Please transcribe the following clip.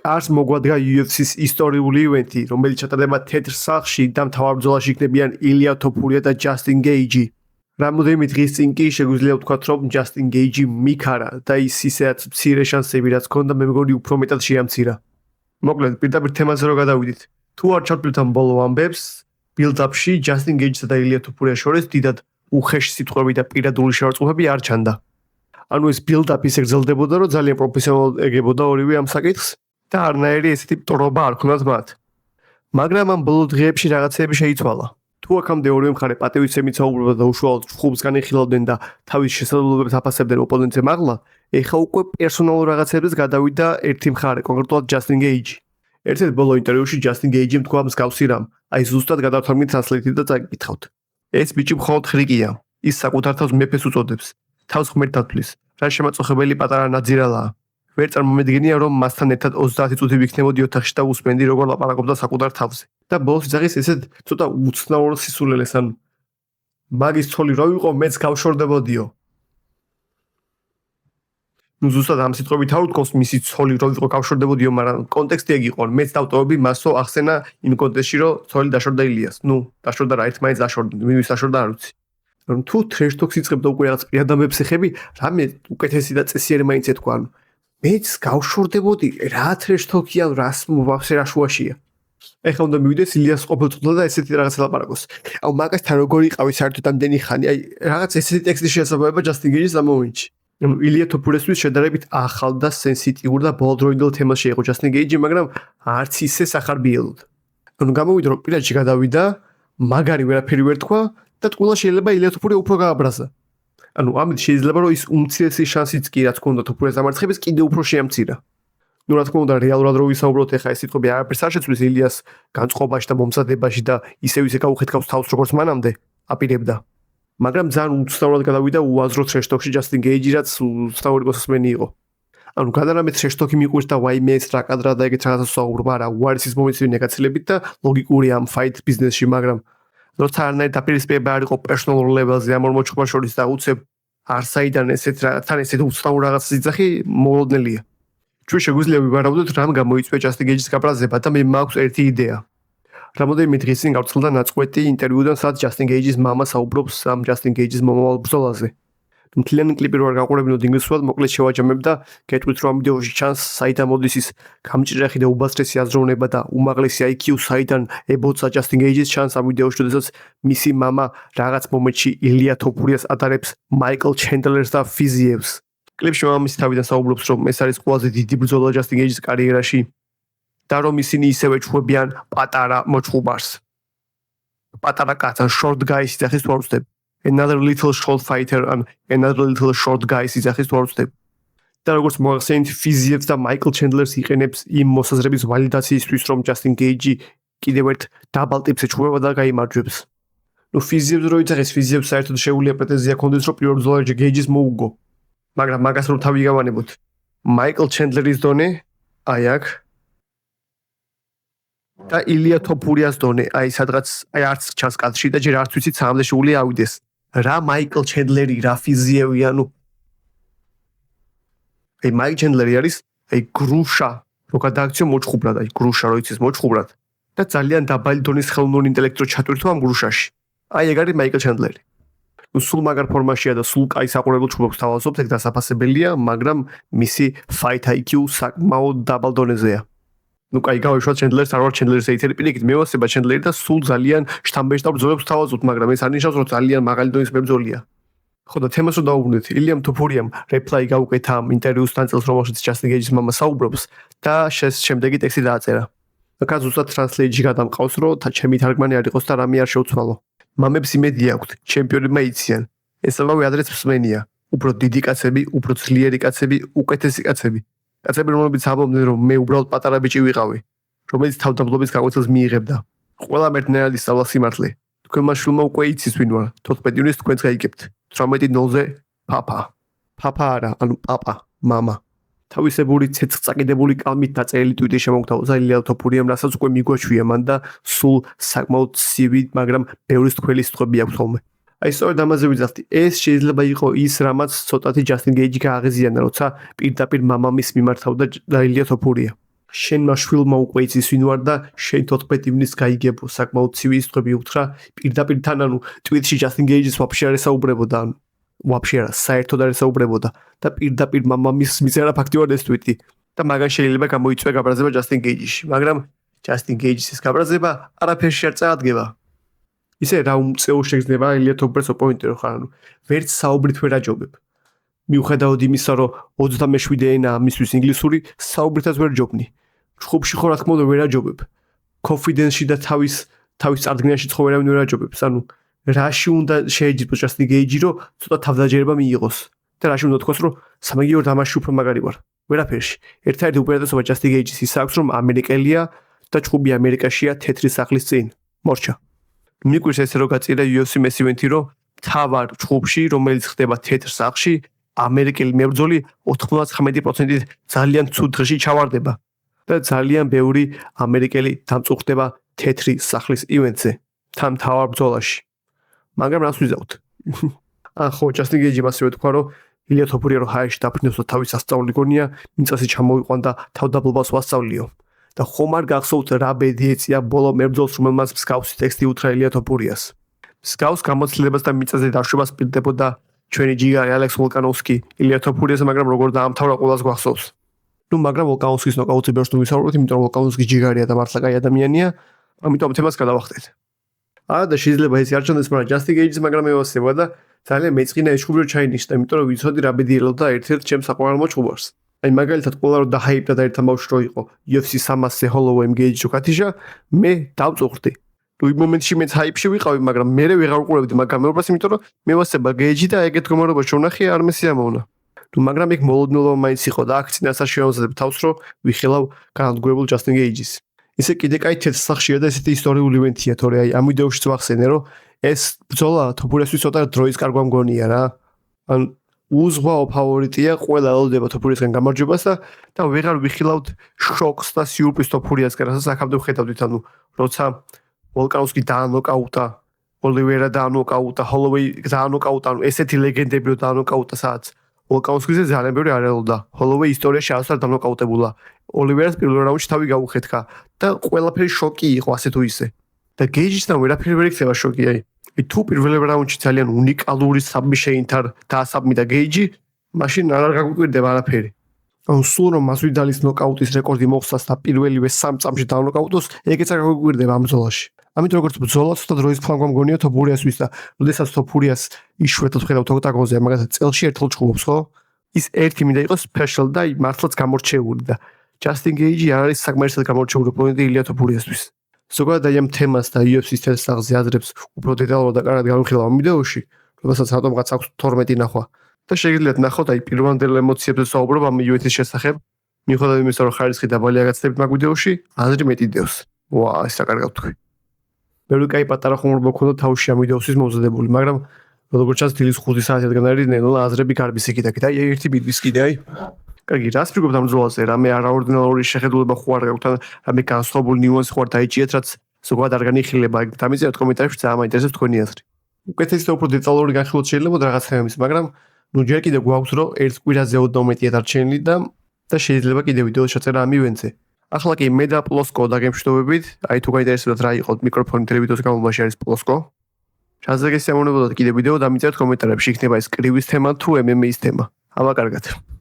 კარს მოგვადგა UFC-ს ისტორიული ივენთი, რომელიც ჩატარდება თეთრ სახლში და მთავარ ბრძოლაში იქნებიან ილია თოფურია და ჯასტინ გეიჯი. რამოდენიმე დღის წინ კი შეგვიძლია ვთქვათ, რომ ჯასტინ გეიჯი მიქარა და ის ისეაც მცირე შანსები რაც ჰქონდა, მე მგონი უფრო მეტად შეამცირა. მოკლედ, პირდაპირ თემაზე რო გადავიდით. თუ არ ჩავთვლით ამ ბოლო ამბებს, ბილდაპში ჯასტინ გეიჯსა და ილია თოფურიას შორის დიდად უხეში სიტყვები და პირადული შევარწმუნებები არ ჩანდა. ანუ ეს ბილდაპი ისე გრძელდებოდა, რომ ძალიან პროფესიონალურად ეგებოდა ორივე ამ საკითხს და არნაირი ესეთი მტრობა არ ქონდათ მათ. მაგრამ ამ ბოლო დღეებში რაღაცეები შეიცვალა. თუ აქამდე ორივე მხარე პატივისცემით საუბრობდა და უშუალოდ ჩხუბს განიხილავდნენ და თავის შესაძლებლობებს აფასებდნენ ოპონენტზე მაღლა, ეხლა უკვე პერსონალურ რაღაცებზეც გადავიდა ერთი მხარე, კონკრეტულად ჯასტინ გეიჯი. ერთ-ერთ ბოლო ინტერვიუში ჯასტინ გეიჯიმ თქვა მსგავსი რამ, აი ზუსტად გადავთვალმით ტრანსლეიტით და წაგიკითხავთ. ეს ბიჭი მხოლოდ ხრიკია, ის საკუთარ თავს მეფეს უწოდებს, თავს ღმერთს ათვლის, რა შემაწუხებელი პატარა ნაძირალაა. ვერ წარმომედგენია, რომ მასთან ერთად 30 წუთი ვიქნებოდი ოთახში და უსმენდი როგორ ლაპარაკობდა საკუთარ თავზე. და ბოლოს იძახის ესეთ ცოტა უცნაურ სისულელეს, ანუ მაგის ცოლი რო იყო, მეც გავშორდებოდიო. ნუ ზუსტად ამ სიტყვებით არ უთქოს მისი ცოლი რო იყო გავშორდებოდიო, მაგრამ კონტექსტი ეგ იყო, მეც დავტოვები მასო ახსენა იმ კონტექსტში, რომ ცოლი დაშორდა ილიას. ნუ დაშორდა რა, ერთმანეთს დაშორდნენ, ვის დაშორდა არ ვიცი. რომ თუ ტრეშ ტოქს იწყებდა უკვე რაღაც პირადამებს ეხები, რამე უკეთესი და წესიერი მაინც ეთქვა, ანუ მეც გავშორდებოდი, რა ტრეშ ტოქია, რას მოვაფსე რა შუაშია. ეხლა უნდა მივიდეს ილიას ყოფილწოდება და ესეთი რაღაცა ლაპარაკოს. აუ მაგასთან როგორ იყავი საერთოდ ამდენი ხანი, აი რაღაც ესეთი ტექსტი შეესაბამება ჯასტინ გეიჯის ამ მომენტში. ანუ ილია თოფურესთვის შედარებით ახალ და სენსიტიურ და ბოლოდროინდელ თემას შეიღო ჯასტინ გეიჯი, მაგრამ არც ისე სახარბიელოდ. ანუ გამოვიდა რომ პირადში გადავიდა, მაგარი ვერაფერი ვერ თქვა და თქულა შეიძლება ილია თოფურია უფრო გააბრაზა. ანუ ამით შეიძლება რომ ის უმცირესი შანსიც კი რაც ჰქონდა თოფურიას დამარცხების კიდევ უფრო შეამცირა. ნუ რა თქმა უნდა რეალურად რო ვისაუბროთ ახლა ეს სიტყვები არაფერს არ შეცვლის ილიას განწყობაში და მომზადებაში და ისევ გაუხეთქავს თავს როგორც მანამდე აპირებდა. მაგრამ ძალიან უცნაურად გადავიდა უაზრო ტრეშ ტოქში ჯასტინ გეიჯი რაც უცნაური მოსმენი იყო. ანუ გადარამე ტრეშ ტოქი მიყვირს და ვაიმე ეს რა კადრა და ეგეთ რაღაცას საუბრობა არა, უარესის მომენტები ნეგაციებით და ლოგიკურია ამ ფაით ბიზნესში, მაგრამ როცა არნაირი დაპირისპირება არ იყო პერსონალურ ლეველზე ამ ორ მოჭრობას შორის და უცებ არსაიდან ესეთ რაღაცთან ესეთ უცნაურ რაღაცას იძახი მოულოდნელია. ჩვენ შეგვიძლია ვივარავდეთ რამ გამოიწვია ჯასტინ გეიჯის გაბრაზება და მე მაქვს ერთი იდეა. რამოდენიმე დღის წინ გავრცელდა ნაწყვეტი ინტერვიუდან, სადაც ჯასტინ გეიჯის მამა საუბრობს ამ ჯასტინ გეიჯის მომავალ ბრძოლაზე. მთლიანი კლიპი რო არ გაყურებინოთ ინგლისურად, მოკლედ შევაჯამებ და გეტყვით რომ ამ ვიდეოში ჩანს საიდან მოდის ის გამჭრეხი და უბასტრესი აზროვნება და უმაღლესი IQ საიდან ებოცა ჯასტინ გეიჯის ჩანს ამ ვიდეოში, როდესაც მისი მამა რაღაც მომენტში ილია თოფურიას ატარებს მაიკლ ჩენდლერს და ფიზიევს. კლიპში მამამისი თავიდან საუბრობს რომ ეს არის ყველაზე დიდი ბრძოლა ჯასტინ გეიჯის კარიერაში და რომ ისინი ისევე ჩხუბიან პატარა მოჭუბარს. პატარა კაცს short guy-ს იძახის თუ არ ვცდები. Another little short fighter and another little short guy-ს იძახის თუ არ ვცდები. და როგორც მოახსენეთ, ფიზიევს და მაიკლ ჩენდლერს იყენებს იმ მოსაზრების ვალიდაციისთვის, რომ ჯასტინ გეიჯი კიდევ ერთ დაბალ ტიპზე ჩხუბება და გაიმარჯვებს. ნუ ფიზიევს რო იძახის, ფიზიევს საერთოდ შეუძლია პრეტენზია ჰქონდეს, რომ პირველ ბრძოლაში გეიჯის მოუგო. მაგრამ მაგას რომ თავი გავანებოთ. მაიკლ ჩენდლერის დონე აი აქ და ილია თოფურიას დონე აი სადღაც აი არც ჩანს კადრში და ჯერ არც ვიცით საამდე შეუძლია ავიდეს. რა მაიკლ ჩენდლერი, რა ფიზიევი, ანუ აი მაიკლ ჩენდლერი არის აი გრუშა, რო გადააქციო მოჭხუბრად, აი გრუშა რო იცის მოჭხუბრად და ძალიან დაბალი დონის ხელოვნური ინტელექტი რო ჩატვირთო ამ გრუშაში. აი ეგ არის მაიკლ ჩენდლერი. სულ მაგარ ფორმაშია და სულ კაი საყურებელ ჩხუბებს თავაზობთ, ეგ დასაფასებელია, მაგრამ მისი fight IQ საკმაოდ დაბალ დონეზეა. ნუ კაი გავიშვათ ჩენდლერს, არ ვარ ჩენდლერის ეითერი პირიქით, მე ვასება ჩენდლერი და სულ ძალიან შთამბეჭდავ ბრძოლებს თავაზობთ, მაგრამ ეს არ ნიშნავს, რომ ძალიან მაღალი დონის მებრძოლია. ხო და თემას რომ დავუბრუნდეთ, ილიამ თოფურიამ რეპლაი გაუკეთა ამ ინტერვიუს ნაწილს, რომელშიც ჯასტინ გეიჯის მამა საუბრობს და შემდეგი ტექსტი დააწერა. აქ ზუსტად ტრანსლეიტში გადამყავს, რომ ჩემი თარგმანი არ იყოს და რამე არ შევცვალო. მამებს იმედი აქვთ, ჩემპიონებმა იციან. ეს ამავე ადრეც მსმენია. უფრო დიდი კაცები, უფრო ძლიერი კაცები, უკეთესი კაცები. კაცები, რომლებიც ამბობდნენ, რომ მე უბრალოდ პატარა ბიჭი ვიყავი, რომელიც თავდამსხმელობის გაკვეთილს მიიღებდა. ყველამ ერთნაირად ისწავლა სიმართლე. თქვენმა შვილმა უკვე იცის ვინ ვარ. 14 ივნისს თქვენც გაიგებთ. 18-0-ზე პაპა. პაპა არა, ანუ პაპა, მამა. თავისებური ცეცხლწაკიდებული კალმით დაწერილი ტვიტი შემოგთავაზა ილია თოფურიამ, რასაც უკვე მიგვაჩვია მან და სულ საკმაოდ ცივი, მაგრამ ბევრი თქველი სიტყვები აქვს ხოლმე. აი სწორედ ამაზე ვიძახდი. ეს შეიძლება იყო ის, რამაც ცოტათი ჯასტინ გეიჯი გააღიზიანა, როცა პირდაპირ მამამისს მიმართავდა ილია თოფურია. შენმა შვილმა უკვე იცის ვინ ვარ და შენ 14 ივნისს გაიგებო საკმაოდ ცივი ისწრები უთხრა პირდაპირ თან ანუ ტვიტში ჯასტინ გეიჯის ვაფშე არ ესაუბრებოდა ანუ ვაფშე არა საერთოდ არ ესაუბრებოდა და პირდაპირ მამამისს მისწერა ფაქტიურად ეს ტვიტი და მაგან შეიძლება გამოიწვია გაბრაზება ჯასტინ გეიჯში მაგრამ ჯასტინ გეიჯის ეს გაბრაზება არაფერში არ წაადგება ისე რა უმწეო შეგრძნება ილია თოფურეს ოპონენტი ხარ ანუ ვერც საუბრით ვერ აჯობებ მიუხედავად იმისა რომ 27 ენაა მისთვის ინგლისური საუბრითაც ვერ ჯობნი ჩხუბში ხო რა თქმა უნდა ვერ აჯობებ confidence-ში და თავის წარდგენაში ხო ვერავინ ვერ აჯობებს ანუ რაში უნდა შეეჯიბოს ჯასტინ გეიჯი რომ ცოტა თავდაჯერება მიიღოს და რაში უნდა თქვას რომ სამაგიერო თამაში უფრო მაგარი ვარ ვერაფერში ერთ-ერთი უპირატესობა ჯასტინ გეიჯის ის აქვს რომ ამერიკელია და ჩხუბი ამერიკაშია თეთრი სახლის წინ მორჩა მიგვირს ესე რომ გაწირა UFC main event-ი რომ თავარ ჩხუბში რომელიც ხდება თეთრ სახლში ამერიკელი მებრძოლი 99% ძალიან ცუდ დღეში ჩავარდება და ძალიან ბევრი ამერიკელი დამწუხდება თეთრი სახლის ივენტზე თან თავარ ბრძოლაში მაგრამ რას ვიზავთ ხო ჯასტინ გეიჯი მასევე თქვა რომ ილია თოფურია რომ ჰაერში დაფრინოს და თავის ასწავლი გონია მიწასი ჩამოიყვან და თავდაბლობას ვასწავლიო და ხომ არ გახსოვთ რა ბედი ეწია ბოლო მებრძოლს რომელმაც მსგავსი ტექსტი უთხრა ილია თოფურიას მსგავს გამოცდილებას და მიწაზე დაშვებას პირდებოდა ჩვენი ჯიგარი ალექს ვოლკანოვსკი ილია თოფურიას მაგრამ როგორ დაამთავრა ყველას გვახსოვს ну მაგრამ ვოლკანოვსკის ნოკაუტზე ბევრს თუ ვისაუბროთ იმიტომ რომ ვოლკანოვსკი ჯიგარია და მართლა კაი ადამიანია ამიტომ თემას გადავახტეთ და შეიძლება ეს არ ჩანდეს მაგრამ ჯასტინ გეიჯის მაგრამ ევასება და ძალიან მეწყინა ეს ჩხუბი ჩაინიშნა იმიტომ რომ ვიცოდი რა ბედი ელოდა ერთ-ერთ ჩემს საყვარელ მოჭუბარს აი მაგალითად ყველა რომ დაჰაიპდა და ერთთან ბავშვი რო იყო UFC 300-ზე ჰოლოვეიმ გეიჯი უკათიშა მე დავწუხდი ну იმ მომენტში მეც ჰაიპში ვიყავი მაგრამ მე ვეღარ უყურებდი მაგ გამეორებას იმიტომ რომ მე ვასება გეიჯი და ეგეთ გომარობაში ვნახე არ მესიამოვნა ну მაგრამ იქ მოლოდნელობა მაინც იყო და აქ წინასწარ შევამზადებ თავს რომ ვიხილავ განადგურებულ ჯასტინ გეიჯის ისე კიდე კაი თეთრ სახლშია და ესეთი ისტორიული ივენთია თორე აი ამ ვიდეოშიც ვახსენე რომ ეს ბრძოლა თოფურესთვის ცოტა დროის კარგვა მგონია რა ან უზღვაო ფავორიტია ყველა ელოდება თოფურიასგან გამარჯვებას და ვეღარ ვიხილავთ შოკს და სიურპრიზს თოფურიასგან რასაც აქამდე ვხედავდით ანუ როცა ვოლკანოვსკი დაანოკაუტა ოლივერა დაანოკაუტა ჰოლოვეი დაანოკაუტა ანუ ესეთი ლეგენდები რო დაანოკაუტა სადაც ვოლკანოვსკიზე ძალიან ბევრი არ ელოდა ჰოლოვეი ისტორიაში არასდროს დაანოკაუტებულა ოლივერას პირველ რაუნდში თავი გაუხეთქა და ყველაფერი შოკი იყო ასე თუ ისე და გეიჯისთან ვერაფერი ვერ იქნება შოკი აი თუ პირველ რაუნდში ძალიან უნიკალური საბმიშეინთარ დაასაბმიდა გეიჯი მაშინ არ გაგვიკვირდება არაფერი ანუ სულ რომ მასვიდალის ნოკაუტის რეკორდი მოხსას და პირველივე 3 წამში დაანოკაუტოს ეგეც არ გაგვიკვირდება ამ ბრძოლაში ამიტომ როგორც ბრძოლა ცოტა დროის ფლანგვა მგონია თოფურიასთვის და როდესაც თოფურიას იშვიათად ხედავთ ოქტაგონზე მაგალითად წელში ერთხელ ჩხუბობს ხო ის ერთი მინდა იყოს სპეშალ და მართლაც გამორჩეული და ჯასტინ გეიჯი არ არის საკმარისად გამორჩეული ოპონენტი ილია თოფურიასთვის ზოგადად აი ამ თემას და UFC-ს თეთრ სახლზე აზრებს უფრო დეტალურად და კარგად გავიხილავ ამ ვიდეოში რომელსაც რატომღაც აქვს 12 ნახვა და შეგიძლიათ ნახოთ აი პირვანდელ ემოციებზე საუბრობ ამ UFC-ის შესახებ მიუხედავად იმისა რომ ხარისხი დაბალია გაცდებით მაგ ვიდეოში აზრი მეტი დევს ვა ეს რა კარგად თქვი ბევრი კაი პატარა ხუმრობა მქონდა თავში ამ ვიდეოსთვის მომზადებული მაგრამ როგორც ჩანს დილის 5 საათიდან არის ნელა აზრები გარბის იქით აი ერთი ბიტვის კიდე აი კარგი რას ფიქრობთ ამ ბრძოლაზე რამე არაორდინალური შეხედულება ხო არ გაქვთ ან რამე განსხვავებული ნიუანსი ხო არ დაიჭიეთ რაც ზოგადად არ განიხილება დამიწერეთ კომენტარებში ძალიან მაინტერესებს თქვენი აზრი უკეთესი და უფრო დეტალური განხილვაც შეიძლება რაღაცა იმის მაგრამ ну ჯერ კიდე გვაქვს რომ ერთ კვირაზე 12 დარჩენილი და შეიძლება კიდე ვიდეოს ჩაწერა ამ ივენტზე ახლა კი მე და პლოსკო დაგემშვიდობებით აი თუ გაინტერესებდათ რა იყო მიკროფონი ტელევიზორის გამომაში არის პლოსკო ჩაზრდაგეს სიამოვნებოდათ კიდე ვიდეო დამიწერეთ კომენტარებში იქნება ეს კრივის თემა თუ MMA-ის თემა აბა კარგად